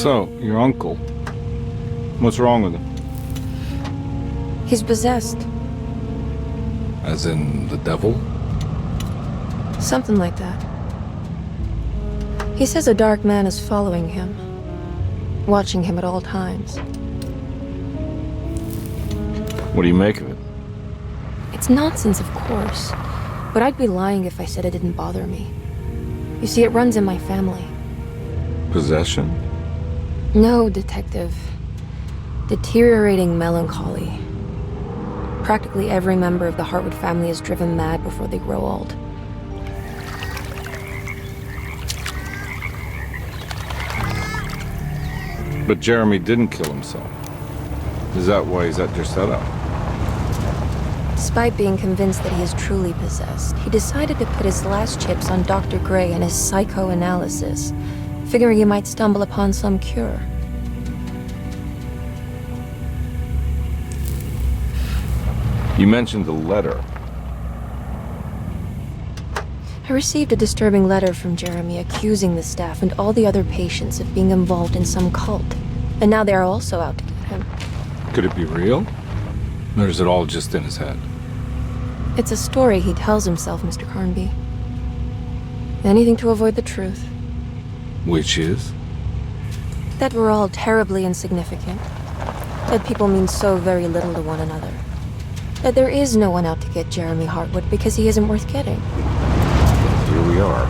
So, your uncle. What's wrong with him? He's possessed. As in the devil? Something like that. He says a dark man is following him, watching him at all times. What do you make of it? It's nonsense, of course, but I'd be lying if I said it didn't bother me. You see, it runs in my family. Possession? No, detective. Deteriorating melancholy. Practically every member of the Hartwood family is driven mad before they grow old. But Jeremy didn't kill himself. Is that why he's at your setup? Despite being convinced that he is truly possessed, he decided to put his last chips on Dr. Gray and his psychoanalysis, figuring he might stumble upon some cure. You mentioned the letter. I received a disturbing letter from Jeremy accusing the staff and all the other patients of being involved in some cult. And now they are also out to get him. Could it be real? Or is it all just in his head? It's a story he tells himself, Mr. Karnbi. Anything to avoid the truth. Which is? That we're all terribly insignificant. That people mean so very little to one another. That there is no one out to get Jeremy Hartwood because he isn't worth getting. Here we are.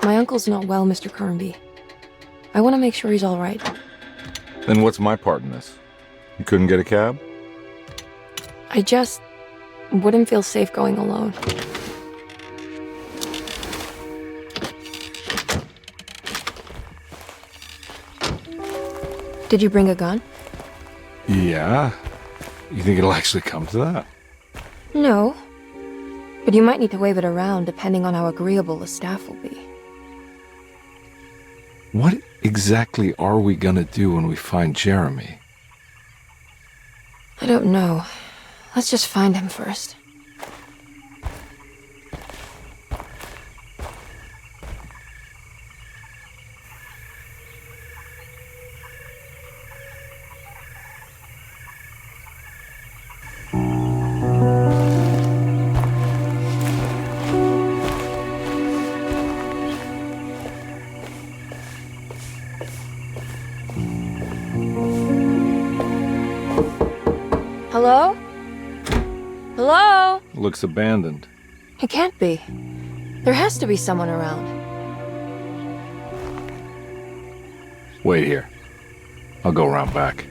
My uncle's not well, Mr. Karnbi. I want to make sure he's all right. Then what's my part in this? You couldn't get a cab? I just wouldn't feel safe going alone. Did you bring a gun? Yeah. You think it'll actually come to that? No. But you might need to wave it around depending on how agreeable the staff will be. What exactly are we gonna do when we find Jeremy? I don't know. Let's just find him first. Hello? Hello? Looks abandoned. It can't be. There has to be someone around. Wait here. I'll go around back.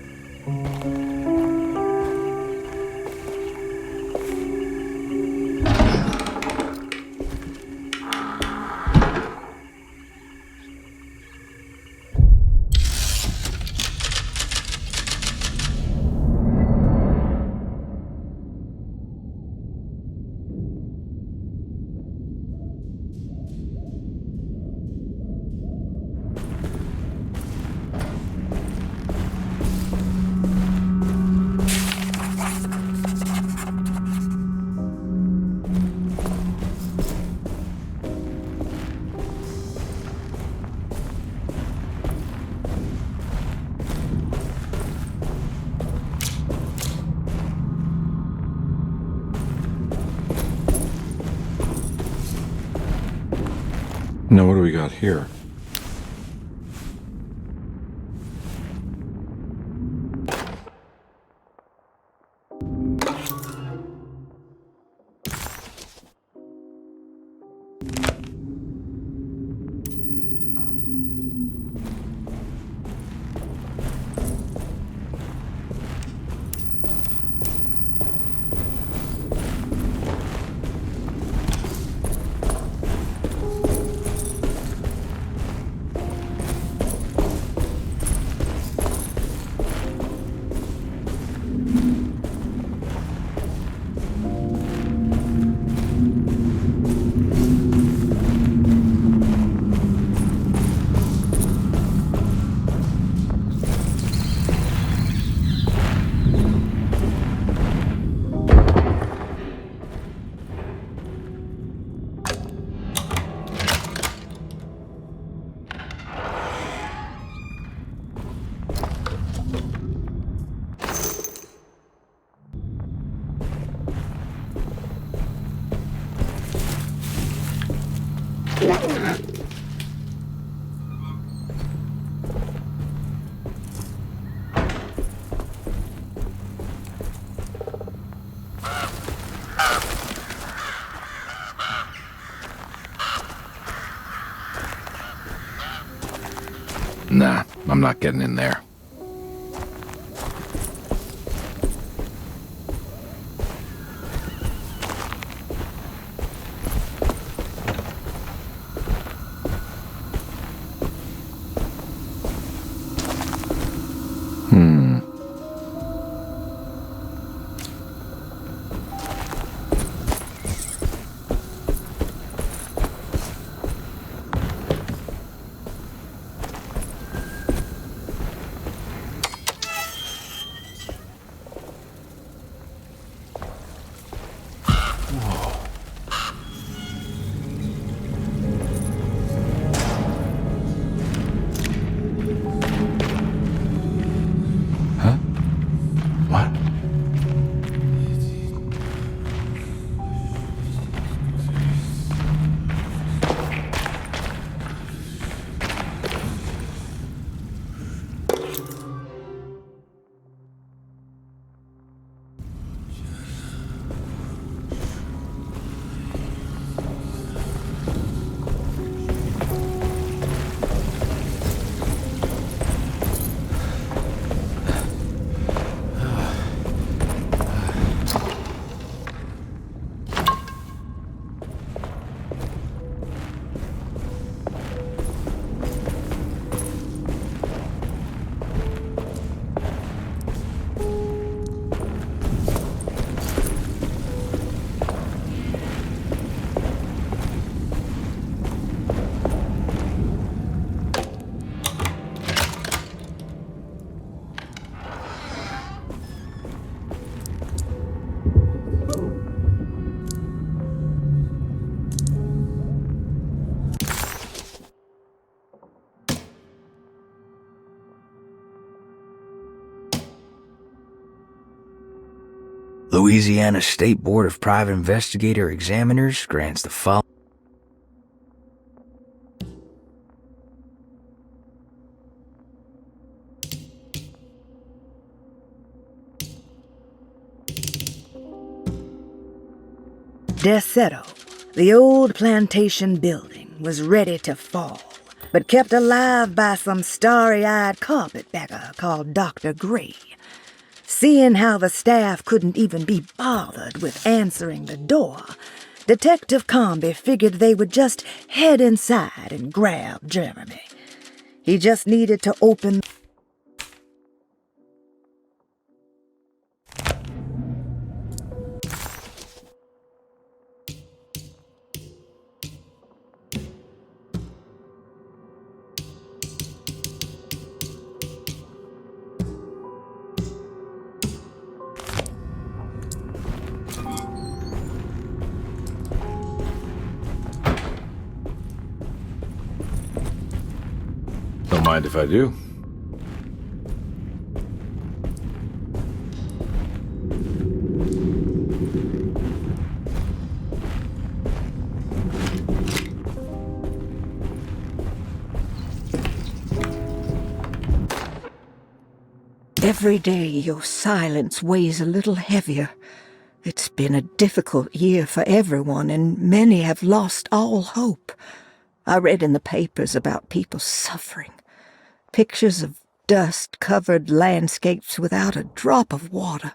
Now what do we got here? Nah, I'm not getting in there. Louisiana State Board of Private Investigator Examiners grants the following. Dерчето, the old plantation building, was ready to fall, but kept alive by some starry-eyed carpetbagger called Dr. Gray. Seeing how the staff couldn't even be bothered with answering the door, Detective Karnbi figured they would just head inside and grab Jeremy. He just needed to open. Don't mind if I do. Every day your silence weighs a little heavier. It's been a difficult year for everyone, and many have lost all hope. I read in the papers about people suffering. Pictures of dust-covered landscapes without a drop of water.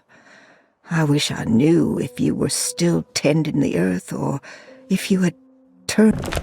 I wish I knew if you were still tending the earth or if you had turned...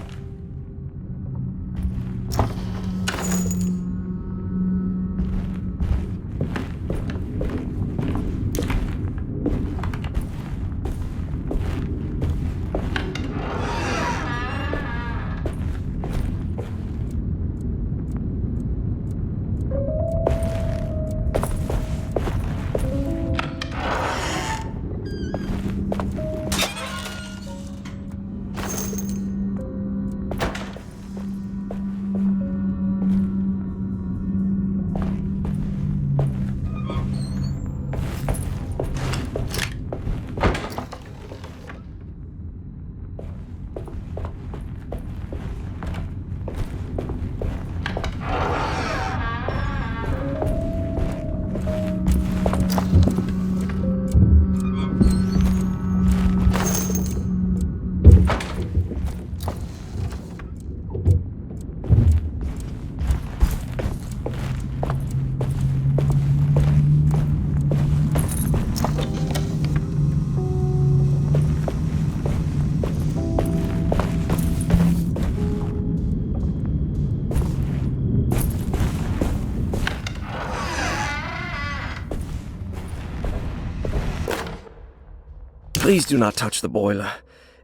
Please do not touch the boiler.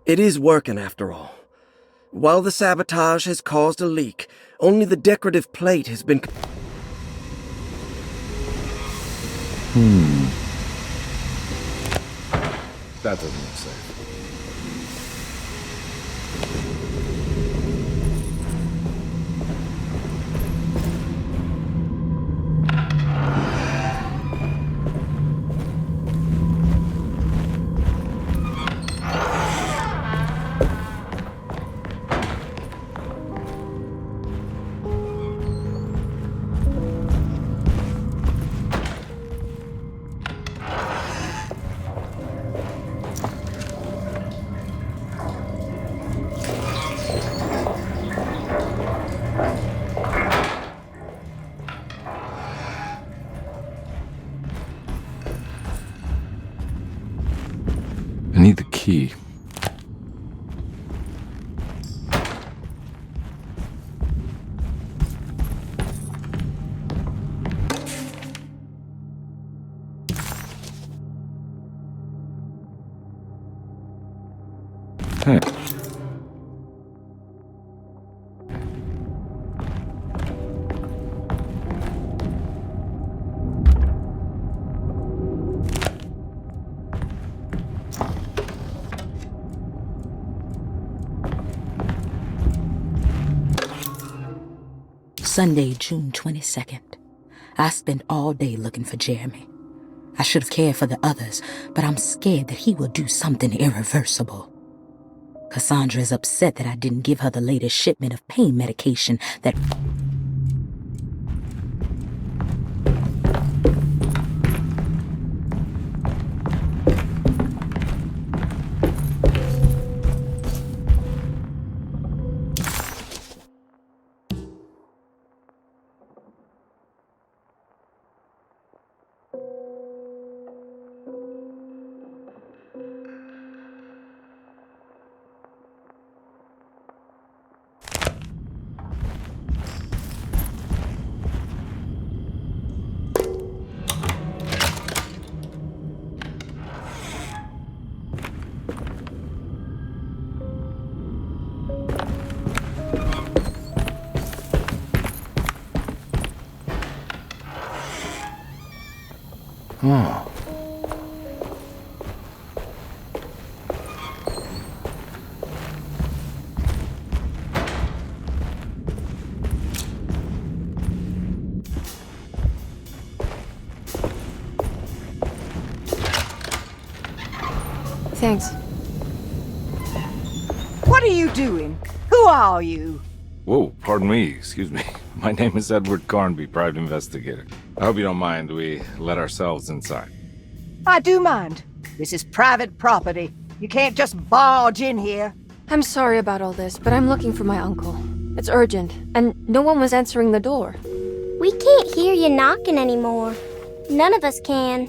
It is working after all. While the sabotage has caused a leak, only the decorative plate has been... That doesn't look safe. I need the key. Hey. Sunday, June 22nd. I spent all day looking for Jeremy. I should have cared for the others, but I'm scared that he will do something irreversible. Cassandra is upset that I didn't give her the latest shipment of pain medication that... Oh. Thanks. What are you doing? Who are you? Whoa, pardon me, excuse me. My name is Edward Karnbi, private investigator. I hope you don't mind we let ourselves inside. I do mind. This is private property. You can't just barge in here. I'm sorry about all this, but I'm looking for my uncle. It's urgent, and no one was answering the door. We can't hear you knocking anymore. None of us can.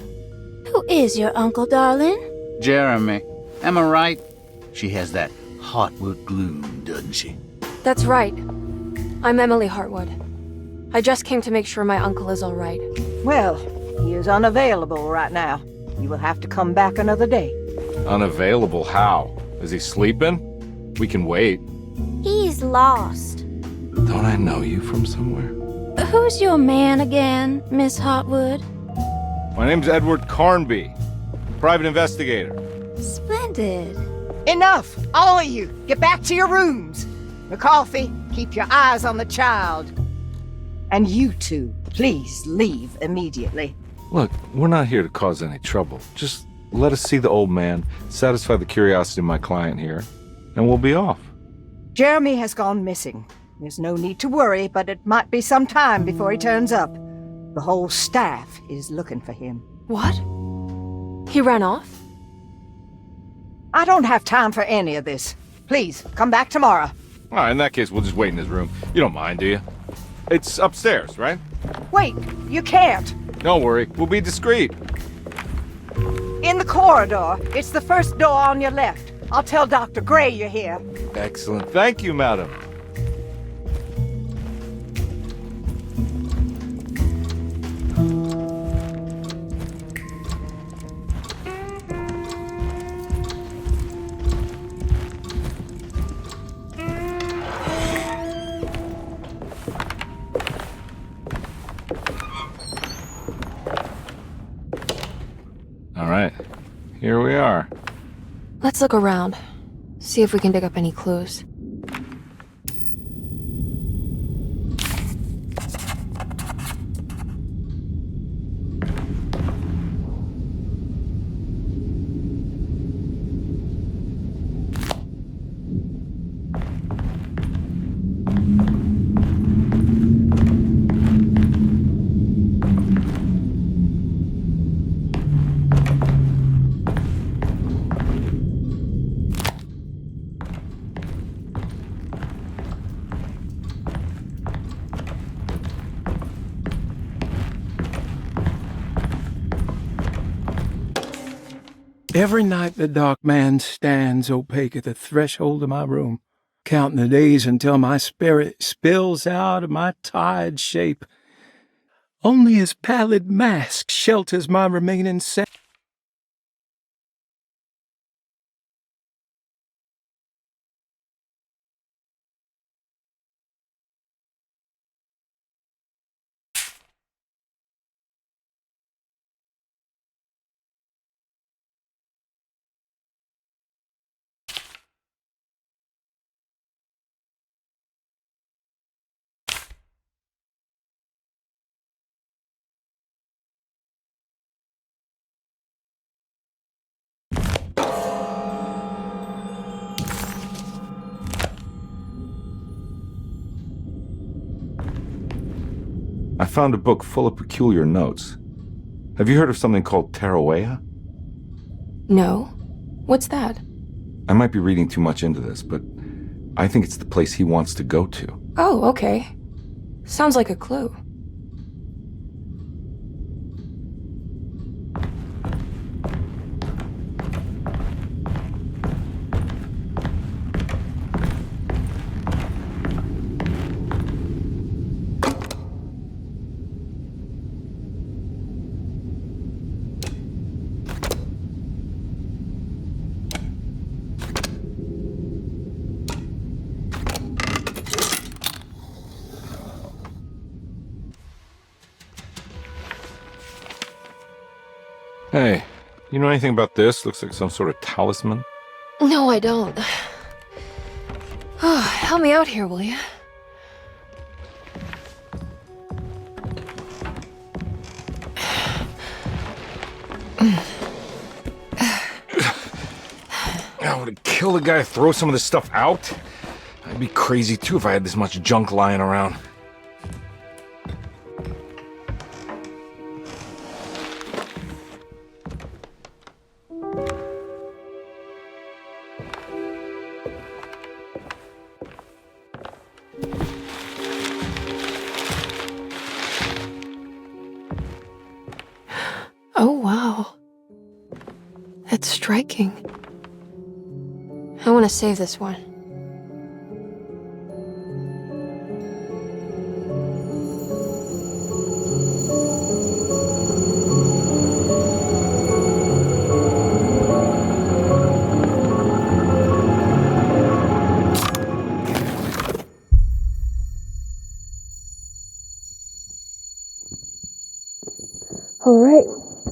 Who is your uncle, darling? Jeremy. Am I right? She has that Hotwood gloom, doesn't she? That's right. I'm Emily Hартвуд. I just came to make sure my uncle is all right. Well, he is unavailable right now. You will have to come back another day. Unavailable how? Is he sleeping? We can wait. He's lost. Don't I know you from somewhere? Who's your man again, Miss Hotwood? My name's Edward Karnbi, private investigator. Splendid. Enough! All of you! Get back to your rooms! McCarthy, keep your eyes on the child. And you two, please leave immediately. Look, we're not here to cause any trouble. Just let us see the old man, satisfy the curiosity of my client here, and we'll be off. Jeremy has gone missing. There's no need to worry, but it might be some time before he turns up. The whole staff is looking for him. What? He ran off? I don't have time for any of this. Please, come back tomorrow. All right, in that case, we'll just wait in his room. You don't mind, do you? It's upstairs, right? Wait, you can't. Don't worry, we'll be discreet. In the corridor. It's the first door on your left. I'll tell Dr. Gray you're here. Excellent. Thank you, madam. here we are. Let's look around. See if we can dig up any clues. Every night the dark man stands opaque at the threshold of my room, counting the days until my spirit spills out of my tired shape. Only his pallid mask shelters my remaining I found a book full of peculiar notes. Have you heard of something called Tarawea? No. What's that? I might be reading too much into this, but I think it's the place he wants to go to. Oh, okay. Sounds like a clue. Hey, you know anything about this? Looks like some sort of talisman. No, I don't. Oh, help me out here, will you? Would it kill the guy to throw some of this stuff out? I'd be crazy too if I had this much junk lying around. Oh, wow. That's striking. I want to save this one. All right,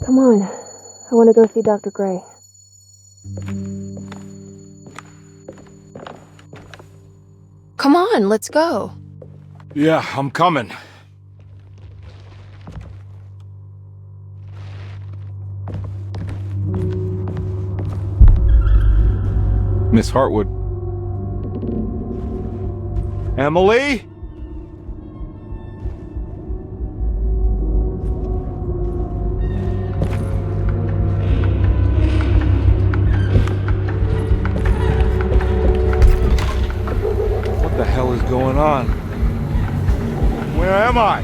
come on. I want to go see Dr. Gray. Come on, let's go. Yeah, I'm coming. Miss Hартвуд. Emily? What the hell is going on? Where am I?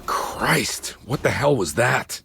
Christ, what the hell was that?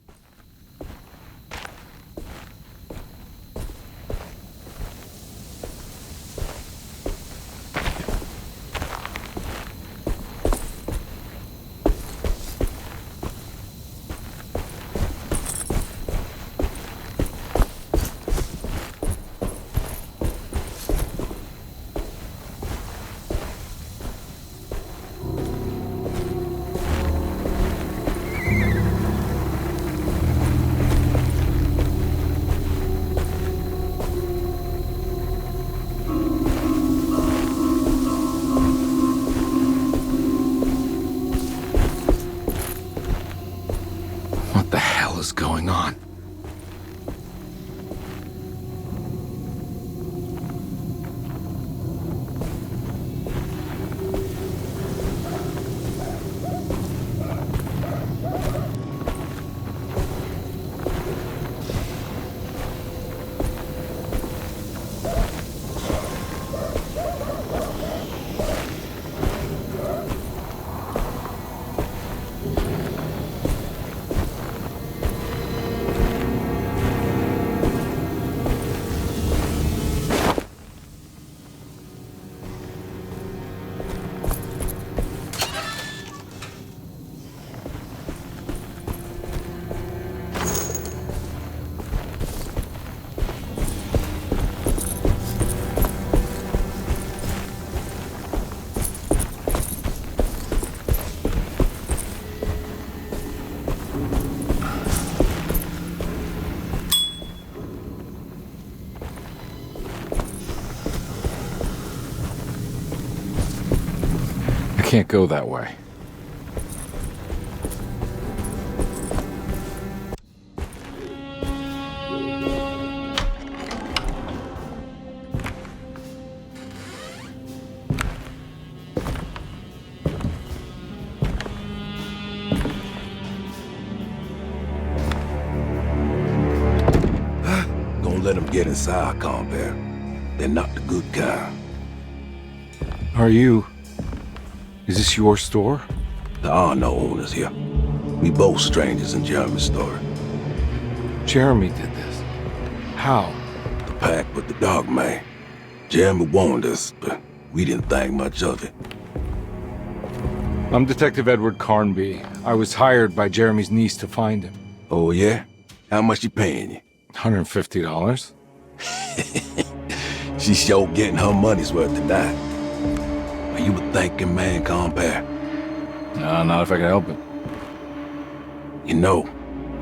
Going on? Can't go that way. Don't let them get inside, combat. They're not the good kind. Are you... Is this your store? There are no owners here. We both strangers in Jeremy's story. Jeremy did this. How? The pact with the dog man. Jeremy warned us, but we didn't think much of it. I'm Detective Edward Karnbi. I was hired by Jeremy's niece to find him. Oh, yeah? How much she paying you? $150. She's sure getting her money's worth tonight. Are you a thinking man, compare? No, not if I can help it. You know,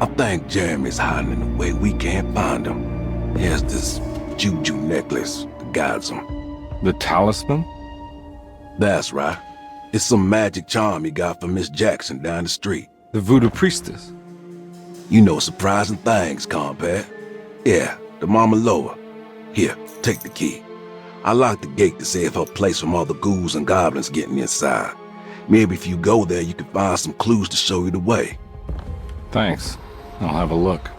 I think Jeremy's hiding in a way we can't find him. He has this juju necklace that guides him. The talisman? That's right. It's some magic charm he got from Miss Jackson down the street. The voodoo priestess? You know surprising things, compare. Yeah, the Mama Loa. Here, take the key. I locked the gate to save her place from all the ghouls and goblins getting inside. Maybe if you go there, you can find some clues to show you the way. Thanks. I'll have a look.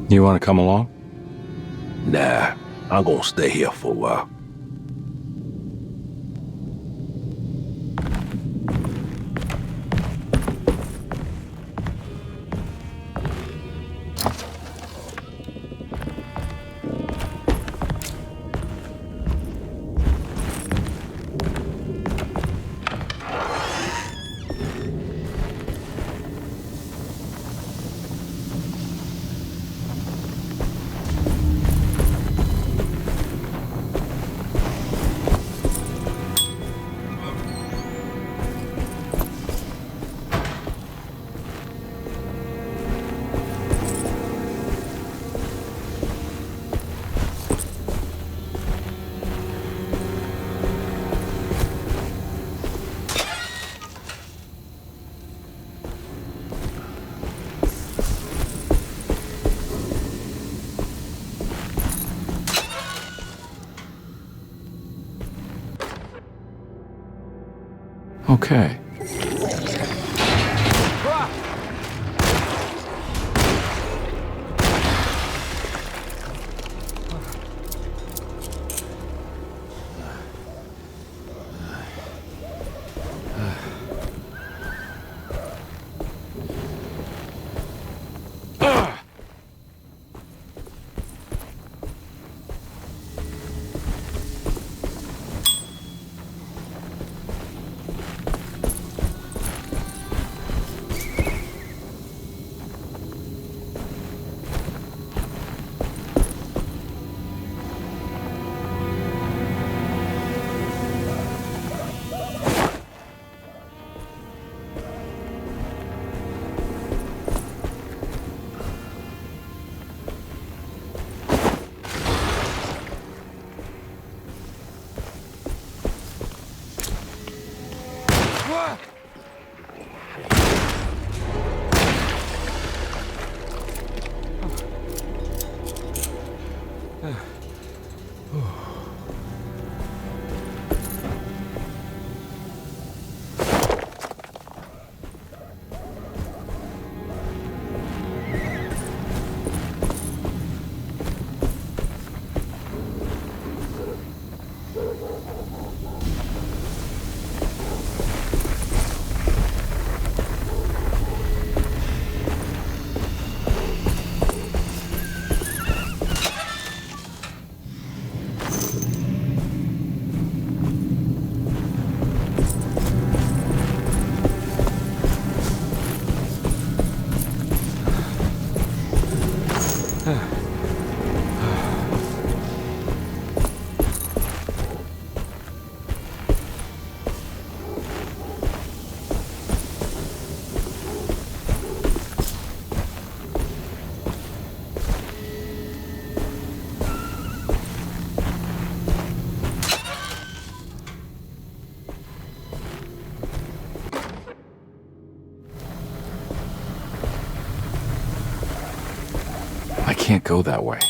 You want to come along? Nah, I'm gonna stay here for a while. Okay. I can't go that way.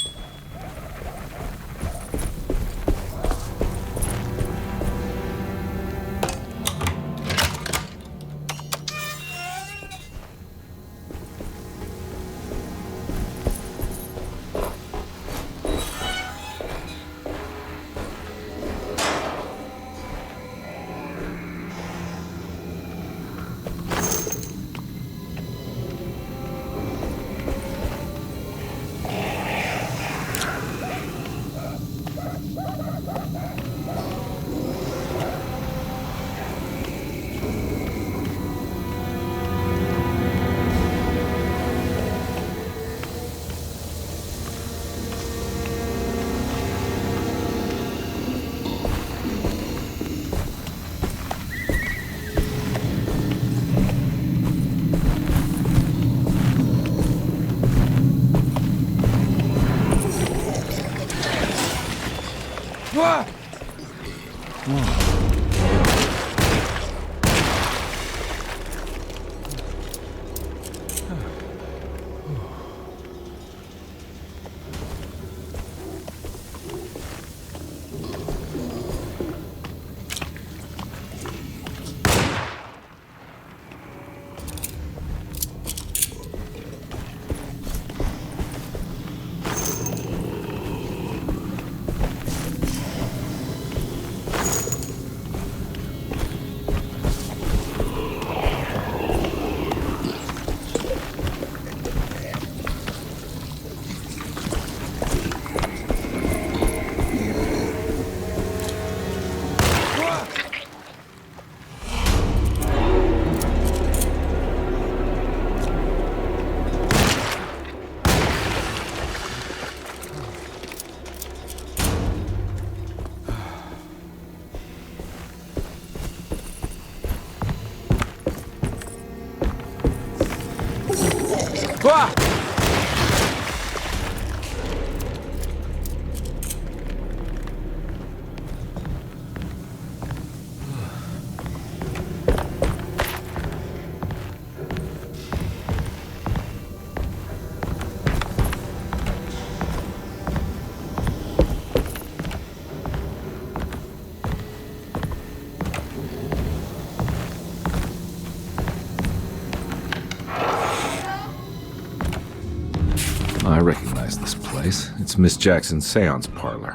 place. It's Miss Jackson's seance parlor.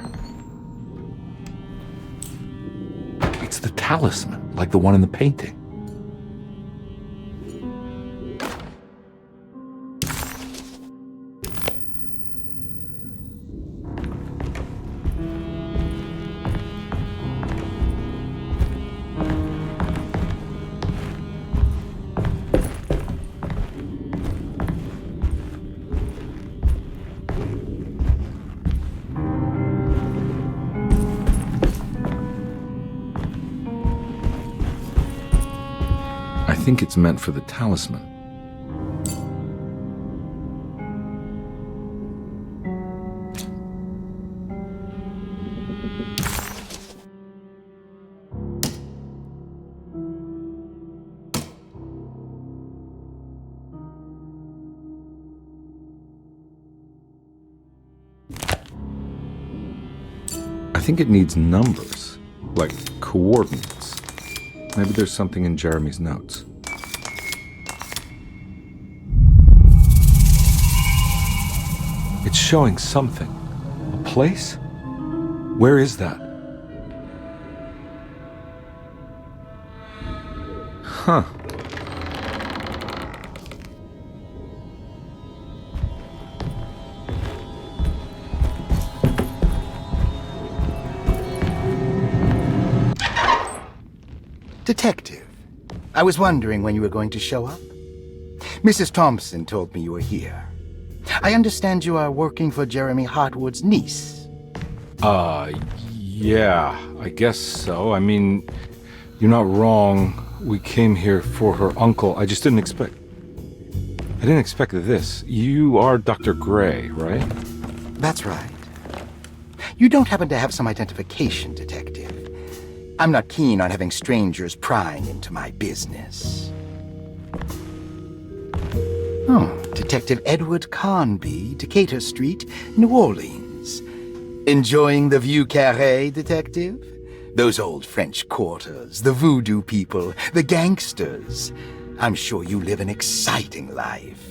It's the talisman, like the one in the painting. I think it's meant for the talisman. I think it needs numbers, like coordinates. Maybe there's something in Jeremy's notes. It's showing something. A place? Where is that? Huh. Detective, I was wondering when you were going to show up. Mrs. Thompson told me you were here. I understand you are working for Jeremi Hartwood's niece. Yeah, I guess so. I mean, you're not wrong. We came here for her uncle. I just didn't expect... I didn't expect this. You are Dr. Gray, right? That's right. You don't happen to have some identification, Detective. I'm not keen on having strangers prying into my business. Oh, Detective Edward Karnbi, Decatur Street, New Orleans. Enjoying the Vieux Carré, Detective? Those old French quarters, the voodoo people, the gangsters. I'm sure you live an exciting life.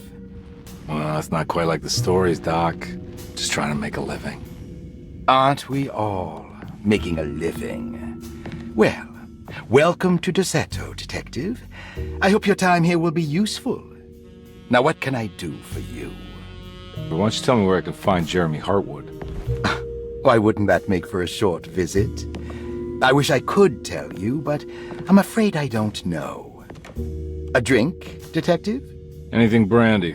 Well, it's not quite like the stories, Doc. Just trying to make a living. Aren't we all making a living? Well, welcome to Deceto, Detective. I hope your time here will be useful. Now, what can I do for you? Why don't you tell me where I can find Jeremi Hartwood? Why wouldn't that make for a short visit? I wish I could tell you, but I'm afraid I don't know. A drink, Detective? Anything brandy.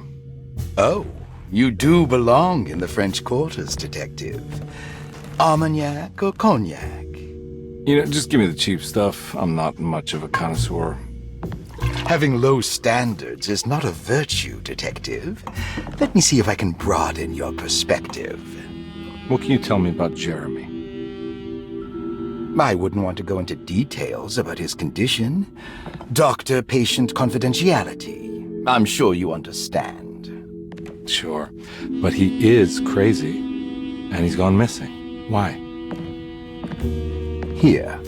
Oh, you do belong in the French quarters, Detective. Armagnac or cognac? You know, just give me the cheap stuff. I'm not much of a connoisseur. Having low standards is not a virtue, Detective. Let me see if I can broaden your perspective. What can you tell me about Jeremi? I wouldn't want to go into details about his condition. Doctor-patient confidentiality. I'm sure you understand. Sure, but he is crazy, and he's gone missing. Why? Here,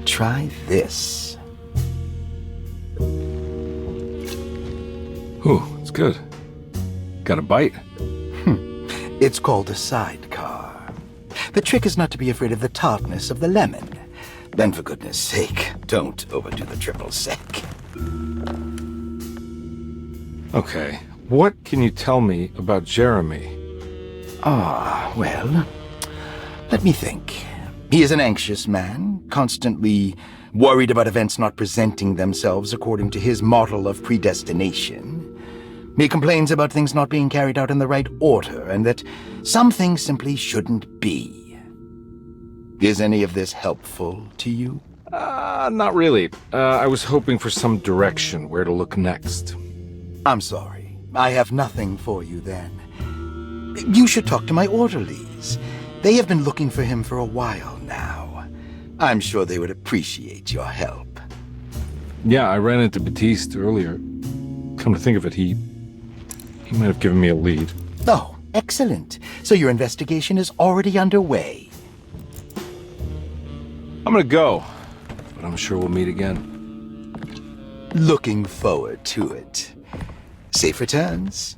try this. Ooh, it's good. Got a bite? It's called a sidecar. The trick is not to be afraid of the tartness of the lemon. Then, for goodness sake, don't overdo the triple sec. Okay, what can you tell me about Jeremi? Well, let me think. He is an anxious man, constantly worried about events not presenting themselves according to his model of predestination. He complains about things not being carried out in the right order, and that some things simply shouldn't be. Is any of this helpful to you? Not really. I was hoping for some direction where to look next. I'm sorry. I have nothing for you then. You should talk to my orderlies. They have been looking for him for a while now. I'm sure they would appreciate your help. Yeah, I ran into Batiste earlier. Come to think of it, he might have given me a lead. Oh, excellent. So your investigation is already underway. I'm gonna go, but I'm sure we'll meet again. Looking forward to it. Safe returns.